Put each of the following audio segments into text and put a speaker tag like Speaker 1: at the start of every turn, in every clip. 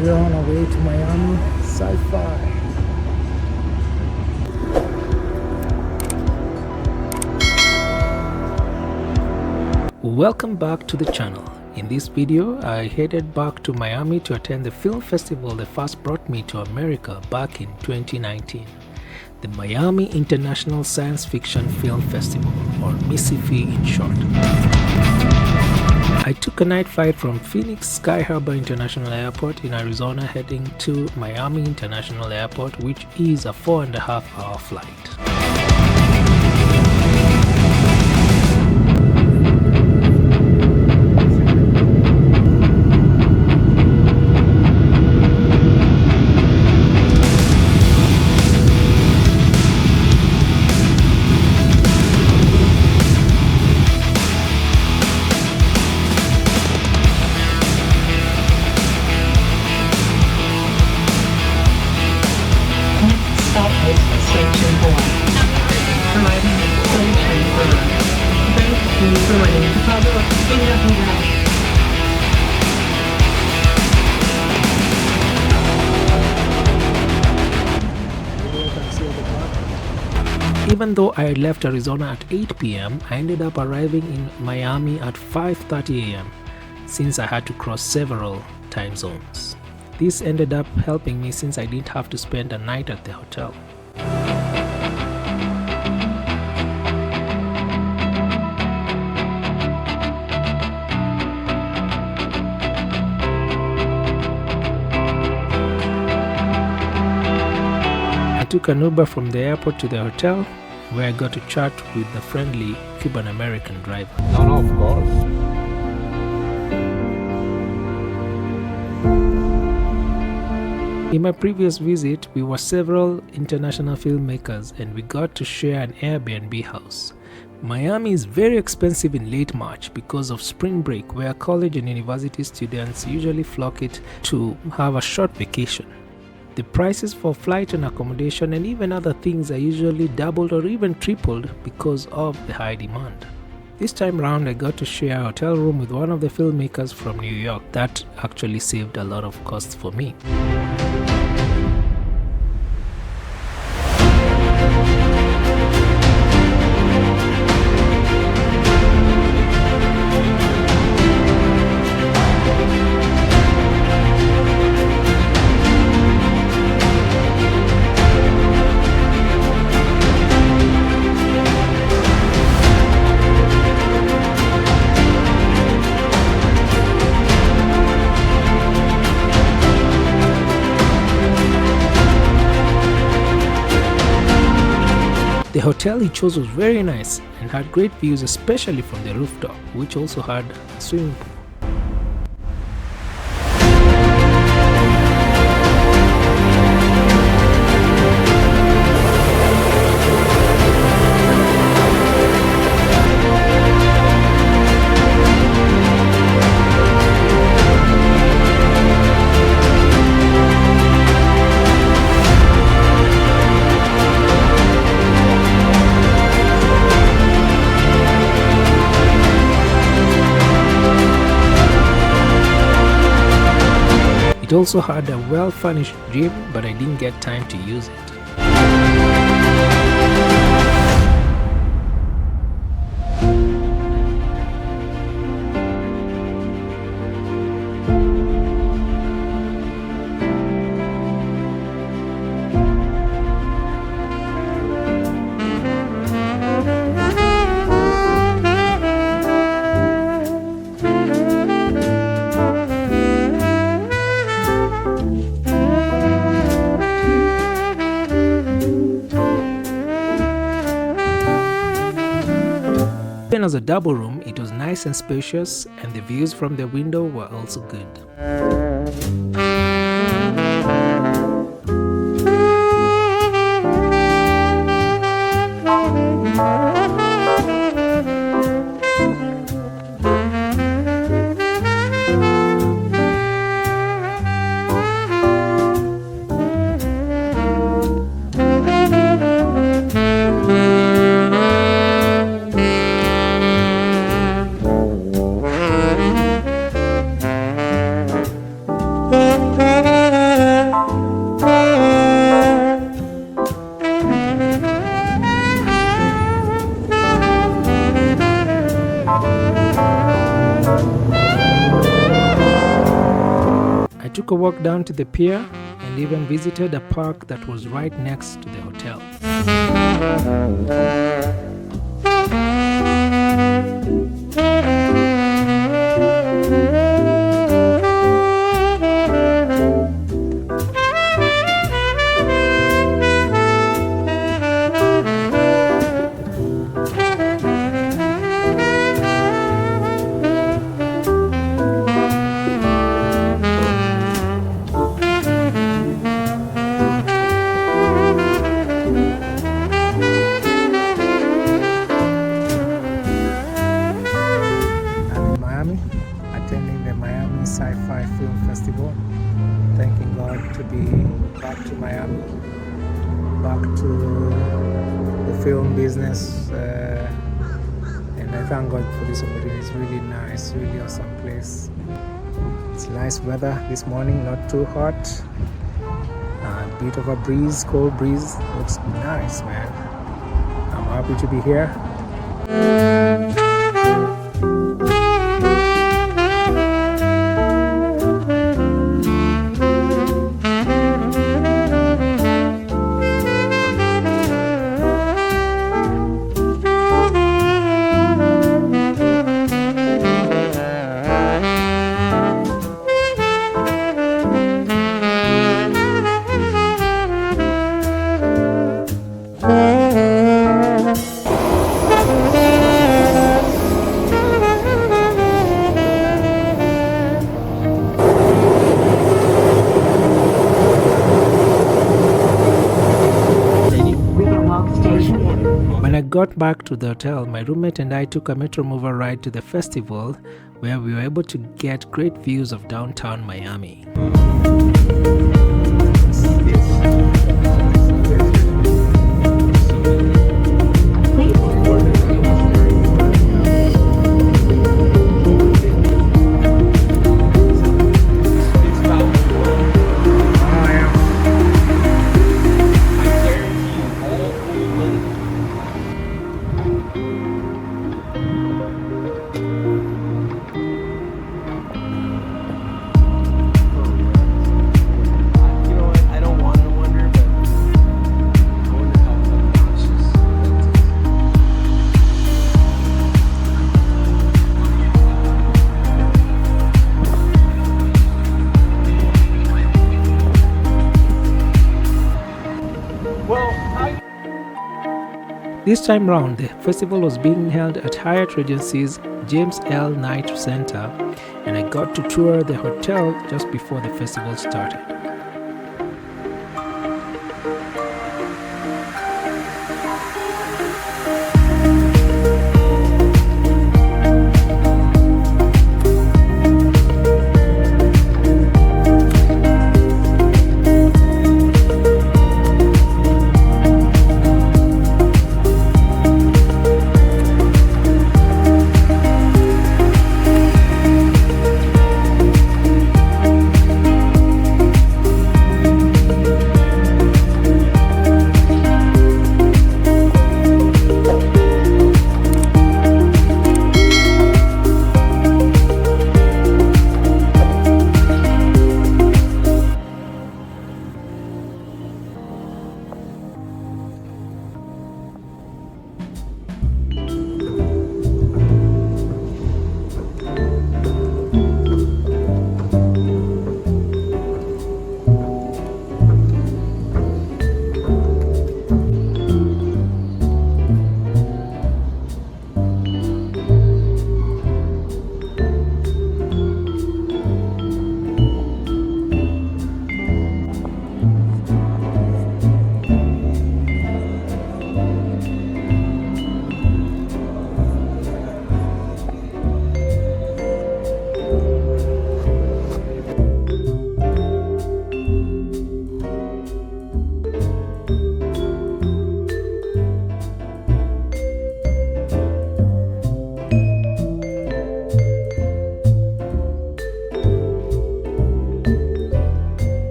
Speaker 1: We're on our way to Miami Sci-Fi. Welcome back to the channel. In this video, I headed back to Miami to attend the film festival that first brought me to America back in 2019. The Miami International Science Fiction Film Festival, or MISFI in short. I took a night flight from Phoenix Sky Harbor International Airport in Arizona heading to Miami International Airport, which is a 4.5-hour flight. Even though I had left Arizona at 8 p.m., I ended up arriving in Miami at 5:30 a.m. since I had to cross several time zones. This ended up helping me since I didn't have to spend a night at the hotel. I took an Uber from the airport to the hotel, where I got to chat with the friendly Cuban-American driver.
Speaker 2: No, of course.
Speaker 1: In my previous visit, we were several international filmmakers and we got to share an Airbnb house. Miami is very expensive in late March because of spring break, where college and university students usually flock it to have a short vacation. The prices for flight and accommodation and even other things are usually doubled or even tripled because of the high demand. This time round, I got to share a hotel room with one of the filmmakers from New York. That actually saved a lot of costs for me. The hotel he chose was very nice and had great views, especially from the rooftop, which also had a swimming pool. It also had a well-furnished gym, but I didn't get time to use it. Even as a double room, it was nice and spacious, and the views from the window were also good. took a walk down to the pier and even visited a park that was right next to the hotel. Attending the Miami Sci-Fi Film Festival. Thanking God to be back to Miami, back to the film business, and I thank God for this opportunity. It's really nice, really awesome place. It's nice weather this morning, not too hot. A bit of a breeze, cold breeze. Looks nice, man. I'm happy to be here. When I got back to the hotel, my roommate and I took a Metro Mover ride to the festival, where we were able to get great views of downtown Miami. This time round, the festival was being held at Hyatt Regency's James L. Knight Center, and I got to tour the hotel just before the festival started.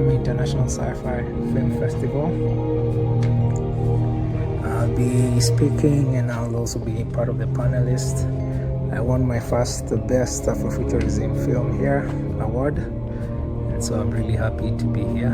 Speaker 1: International Sci-Fi Film Festival. I'll be speaking and I'll also be part of the panelists. I won my first Best Afrofuturism Film here award, and so I'm really happy to be here.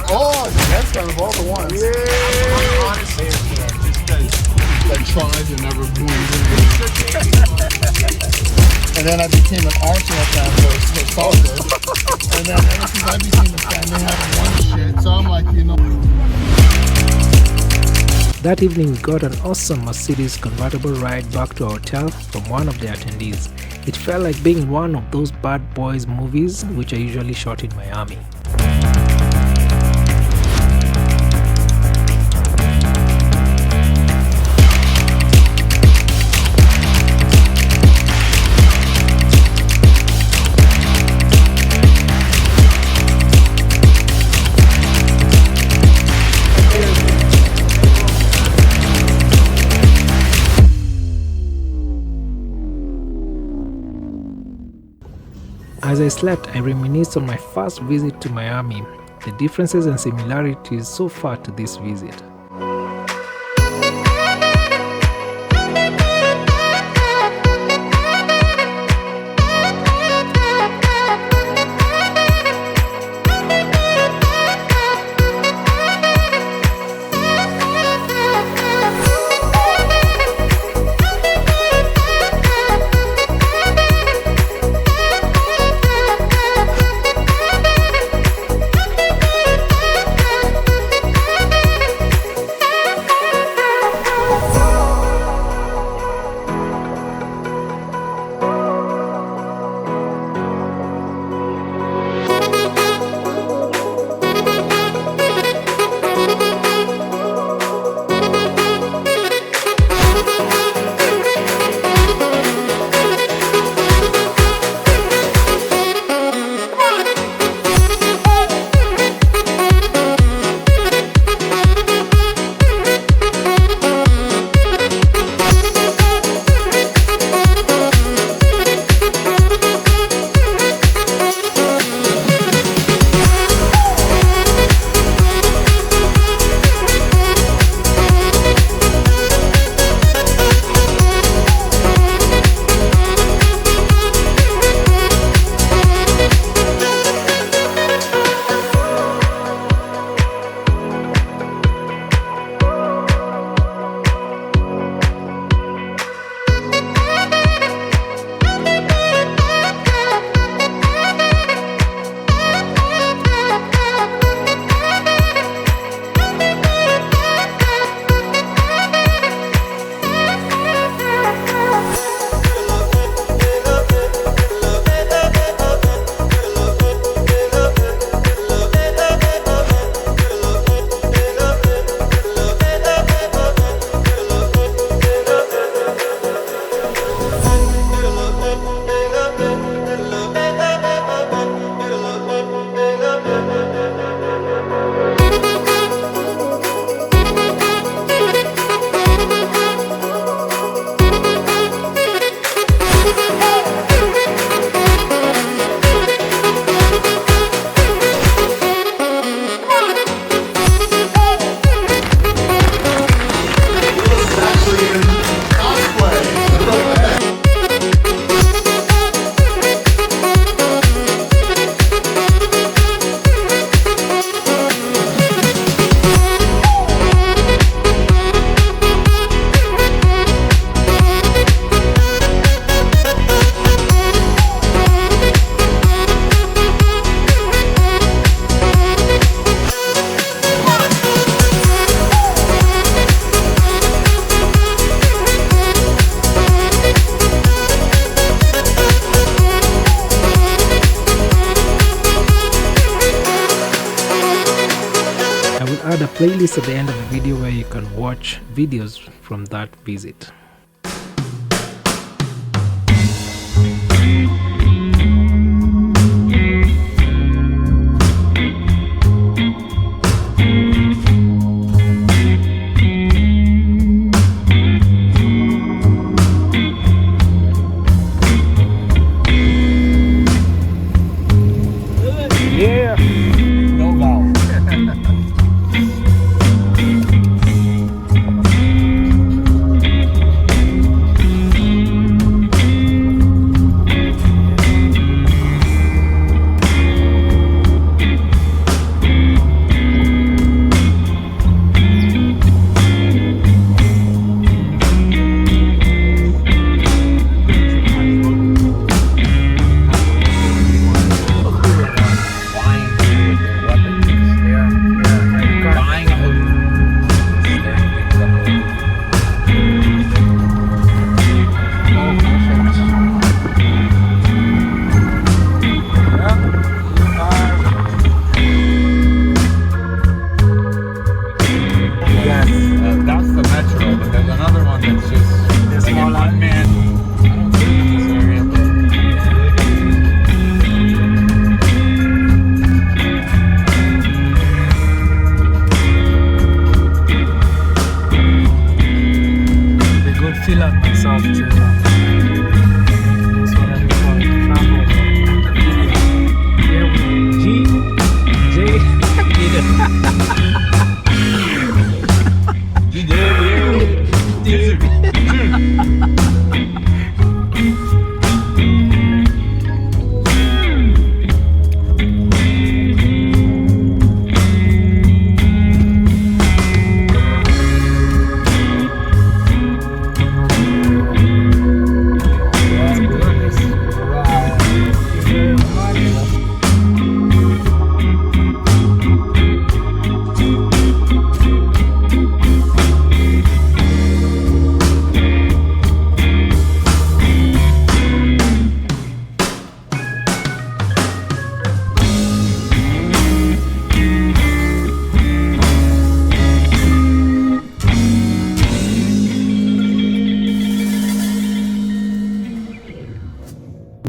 Speaker 2: Oh, that's out of all the ones. Yeah. Honestly, that tries and never blooms. And then I became an Arsenal fan for soccer. And then ever since I became a fan, they haven't won shit. So I'm like, you know.
Speaker 1: That evening, we got an awesome Mercedes convertible ride back to our hotel from one of the attendees. It felt like being in one of those Bad Boys movies, which are usually shot in Miami. As I slept, I reminisced on my first visit to Miami, the differences and similarities so far to this visit. Add a playlist at the end of the video where you can watch videos from that visit.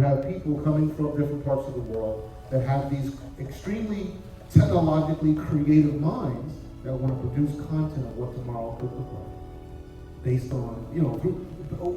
Speaker 2: have people coming from different parts of the world that have these extremely technologically creative minds that want to produce content of what tomorrow could look like, based on,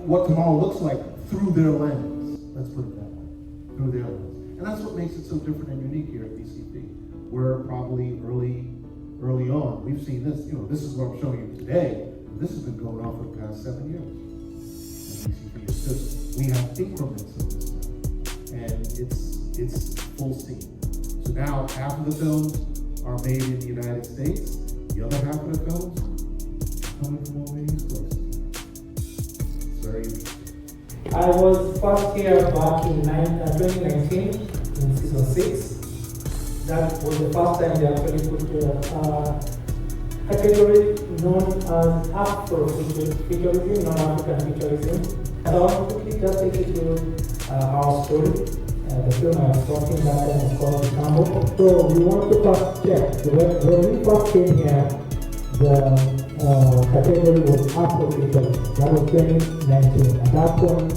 Speaker 2: what tomorrow looks like through their lens. Let's put it that way, through their lens. And that's what makes it so different and unique here at BCP. We're probably early on. We've seen this, this is what I'm showing you today. This has been going on for the past 7 years. And BCP is just, we have increments of this now. And it's full steam. So now half of the films are made in the United States. The other half of the films coming from all these places. It's very interesting.
Speaker 3: I was first here back in 2019 in season 6. That was the first time they actually put a category known as Afrofuturism, non-African futurism. So I want to quickly just take you through our story. The film I was talking about is called Cambo. So we want to first check. When we first came here, the category was Afrofuturism. That was 2019. At that point,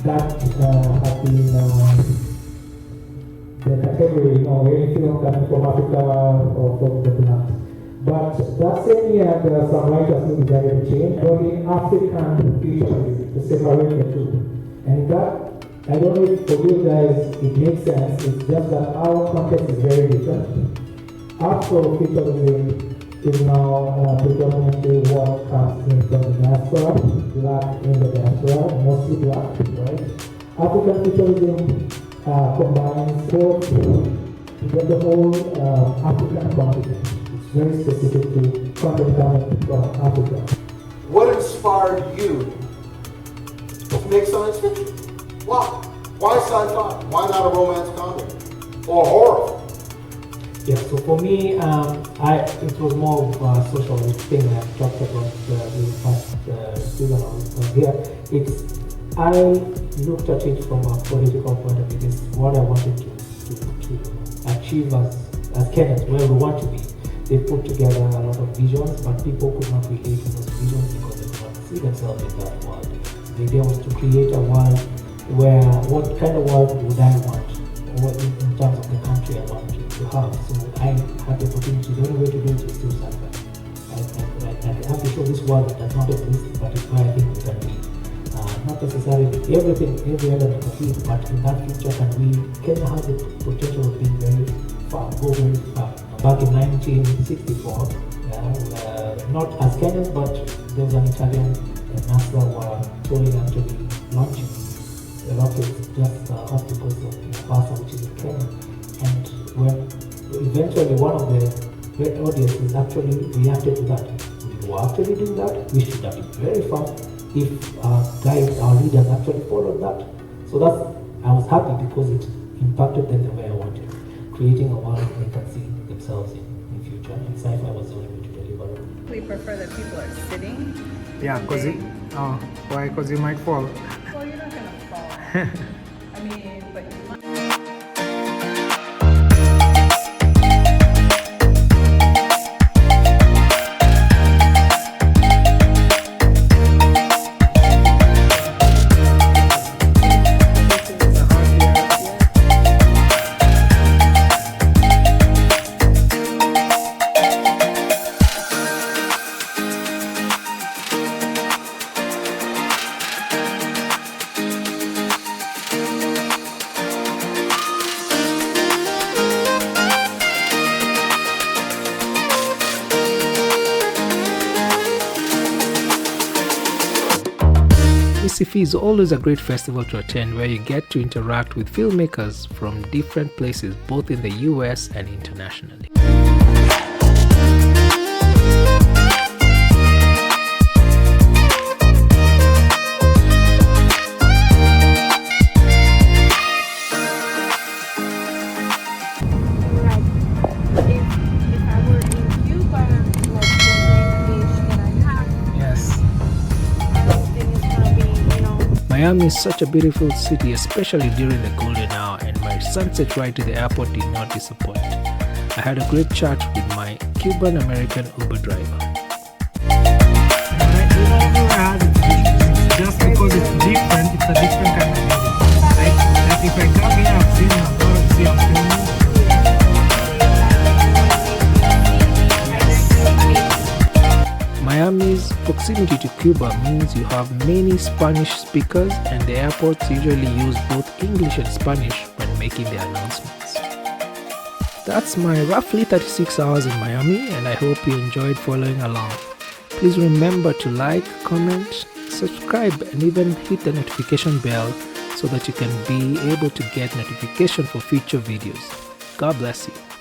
Speaker 3: that had been the category, any film coming from Africa or from the Black. But that same year, there are some writers who decided to change, brought in African futurism to separate the two. And that, I don't know if for you guys it makes sense, it's just that our context is very different. Afrofuturism is now predominantly what comes in from the diaspora, Black in the diaspora, mostly Black, right? African futurism combines both to get the whole African continent. It's very specific to content coming from Africa.
Speaker 2: What inspired you to make science fiction? Why? Why sci-fi? Why not a romance comedy or horror?
Speaker 3: Yeah, so for me, it was more of a social thing I talked about in the past season of here. I looked at it from a political point of view. This is what I wanted to achieve as Kenyans, where we want to be. They put together a lot of visions, but people could not relate to those visions because they could not see themselves in that world. So the idea was to create a world where, what kind of world would I want, or in terms of the country I want to have. So I had the opportunity, the only way to do it is through sci-fi. I have to show this world that does not exist, but it's where I think we can be. Not necessarily every element of it, but in that future Kenya has the potential of being very far, go very far. Back in 1964, not as Kenyans, but there was an Italian NASA were touring actually launching the rockets just off the coast of Mombasa, which is in Kenya. And when eventually one of the audiences actually reacted to that. We were actually doing that, we should have been very fast if our leaders actually followed that. So I was happy because it impacted them the way I wanted, creating a world they can see themselves in future. And sci-fi was the only way to deliver it.
Speaker 4: We prefer that people are sitting.
Speaker 1: Yeah, because why? Because you might fall.
Speaker 4: Well, you're not gonna fall. I mean, but you might.
Speaker 1: BCP is always a great festival to attend where you get to interact with filmmakers from different places both in the US and internationally. Miami is such a beautiful city, especially during the golden hour, and my sunset ride to the airport did not disappoint. I had a great chat with my Cuban-American Uber driver.
Speaker 3: Just because it's different, it's a different kind of music, right?
Speaker 1: proximity to Cuba means you have many Spanish speakers, and the airports usually use both English and Spanish when making their announcements. That's my roughly 36 hours in Miami, and I hope you enjoyed following along. Please remember to like, comment, subscribe, and even hit the notification bell so that you can be able to get notification for future videos. God bless you.